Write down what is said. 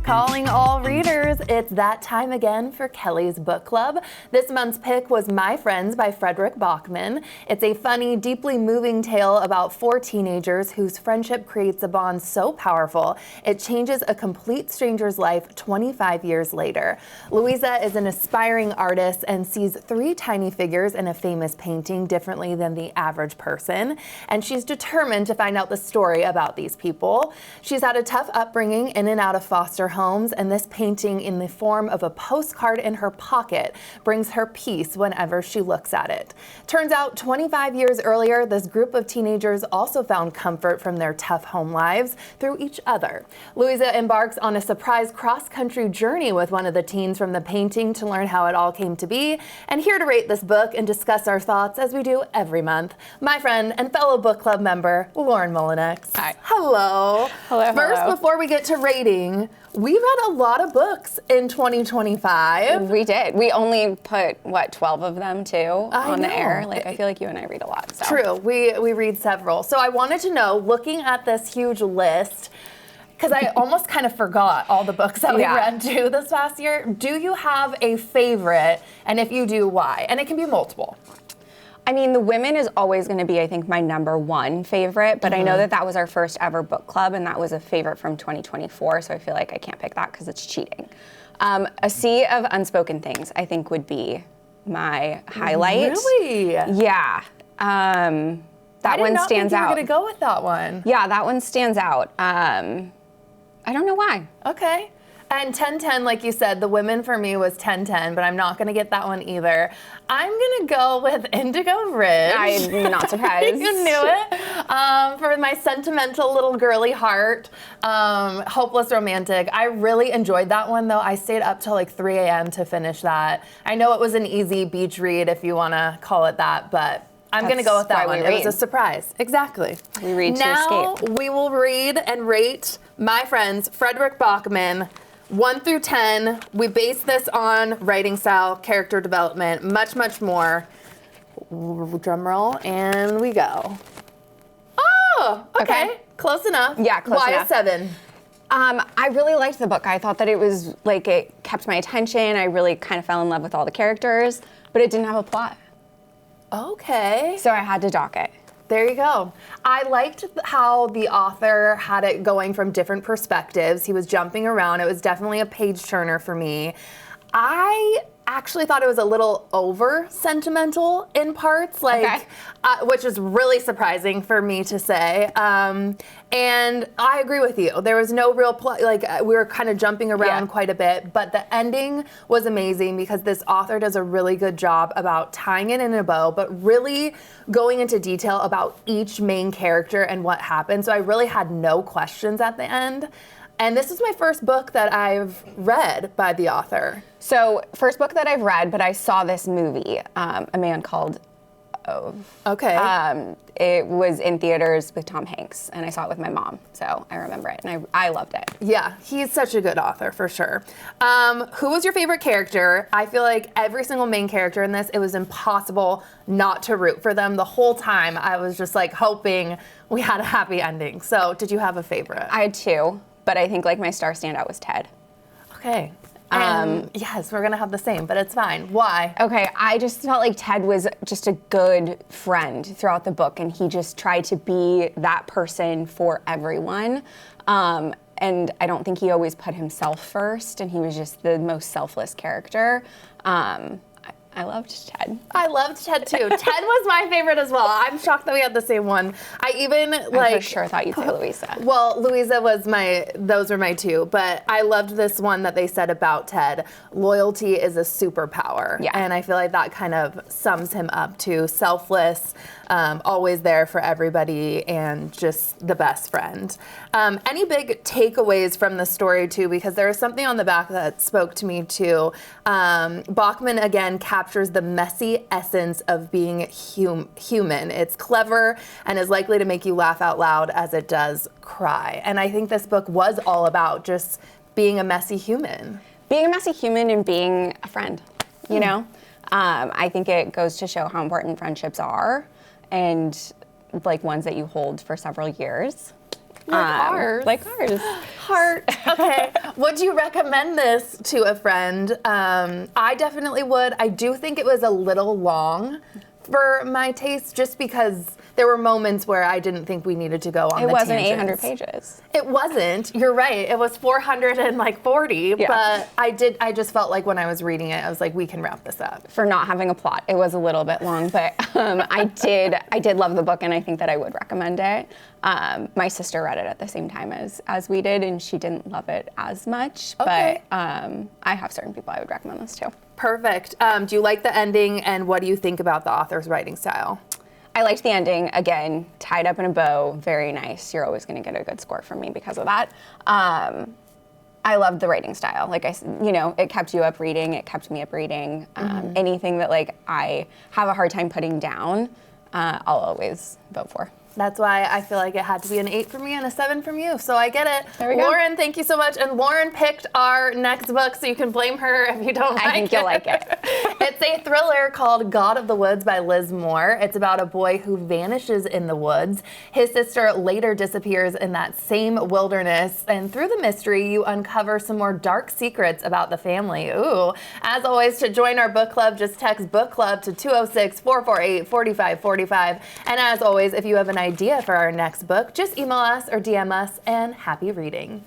Calling all readers, it's that time again for Kelly's Book Club. This month's pick was My Friends by Fredrik Backman. It's a funny, deeply moving tale about four teenagers whose friendship creates a bond so powerful it changes a complete stranger's life 25 years later. Louisa is an aspiring artist and sees three tiny figures in a famous painting differently than the average person, and she's determined to find out the story about these people. She's had a tough upbringing in and out of foster homes, and this painting in the form of a postcard in her pocket brings her peace whenever she looks at it. Turns out 25 years earlier, this group of teenagers also found comfort from their tough home lives through each other. Louisa embarks on a surprise cross-country journey with one of the teens from the painting to learn how it all came to be. And here to rate this book and discuss our thoughts, as we do every month, my friend and fellow book club member, Lauren Mullinix. Hi. Hello. Hello. First, before we get to rating, we read a lot of books in 2025. We did. We only put, 12 of them, too, on the air? I feel like you and I read a lot. So. True. We read several. So I wanted to know, looking at this huge list, because I almost kind of forgot all the books that we read, too, this past year, do you have a favorite? And if you do, why? And it can be multiple. I mean, The Women is always going to be, I think, my number one favorite, but I know that was our first ever book club, and that was a favorite from 2024, so I feel like I can't pick that because it's cheating. A Sea of Unspoken Things, I think, would be my highlight. Really? Yeah. That one stands out. I were going to go with that one. Yeah, that one stands out. I don't know why. Okay. And 1010, like you said, The Women for me was 1010, but I'm not going to get that one either. I'm going to go with Indigo Ridge. I'm not surprised. You knew it. For my sentimental little girly heart, hopeless romantic. I really enjoyed that one, though. I stayed up till like 3 a.m. to finish that. I know it was an easy beach read, if you want to call it that, but I'm going to go with that one. It was a surprise. Exactly. We read to escape. Now we will read and rate My Friends, Fredrik Backman, 1 through 10. We base this on writing style, character development, much, much more. Drum roll, and we go. Oh, okay. Close enough. Yeah, close enough. Why a 7? I really liked the book. I thought that it was, it kept my attention. I really kind of fell in love with all the characters, but it didn't have a plot. Okay. So I had to dock it. There you go. I liked how the author had it going from different perspectives. He was jumping around. It was definitely a page turner for me. I actually thought it was a little over sentimental in parts, which is really surprising for me to say. And I agree with you. There was no real plot. We were kind of jumping around quite a bit, but the ending was amazing because this author does a really good job about tying it in a bow, but really going into detail about each main character and what happened. So I really had no questions at the end. And this is my first book that I've read by the author. So, first book that I've read, but I saw this movie, A Man Called Ove. Okay. It was in theaters with Tom Hanks, and I saw it with my mom, so I remember it, and I loved it. Yeah, he's such a good author, for sure. Who was your favorite character? I feel like every single main character in this, it was impossible not to root for them. The whole time, I was just hoping we had a happy ending. So, did you have a favorite? I had 2. But I think my star standout was Ted. Okay. Yes, we're gonna have the same, but it's fine. Why? Okay, I just felt like Ted was just a good friend throughout the book, and he just tried to be that person for everyone. And I don't think he always put himself first, and he was just the most selfless character. I loved Ted. I loved Ted too. Ted was my favorite as well. I'm shocked that we had the same one. I for sure thought you'd say Louisa. Well, Louisa was those were my 2, but I loved this one that they said about Ted. Loyalty is a superpower. Yeah. And I feel like that kind of sums him up too. Selfless, always there for everybody, and just the best friend. Any big takeaways from the story too, because there was something on the back that spoke to me too. Backman again captures the messy essence of being human. It's clever and is likely to make you laugh out loud as it does cry. And I think this book was all about just being a messy human. Being a messy human and being a friend, you know? I think it goes to show how important friendships are, and ones that you hold for several years. Like ours. Like ours. Heart. Okay. Would you recommend this to a friend? I definitely would. I do think it was a little long for my taste, just because there were moments where I didn't think we needed to go on It the wasn't tangents. 800 pages. It wasn't. You're right. It was 440, Yeah. but I just felt like when I was reading it, I was like, we can wrap this up. For not having a plot, it was a little bit long, but I did love the book, and I think that I would recommend it. My sister read it at the same time as we did, and she didn't love it as much. Okay. But I have certain people I would recommend this to. Perfect. Do you like the ending, and what do you think about the author's writing style? I liked the ending. Again, tied up in a bow, very nice. You're always going to get a good score from me because of that. I loved the writing style. Like it kept you up reading. It kept me up reading. Anything that I have a hard time putting down, I'll always vote for. That's why I feel like it had to be an 8 for me and a 7 from you. So I get it. There we go. Lauren, thank you so much. And Lauren picked our next book, so you can blame her if you don't like it. I think you'll like it. It's a thriller called God of the Woods by Liz Moore. It's about a boy who vanishes in the woods. His sister later disappears in that same wilderness. And through the mystery, you uncover some more dark secrets about the family. Ooh. As always, to join our book club, just text book club to 206-448-4545. And as always, if you have an idea for our next book, just email us or DM us, and happy reading.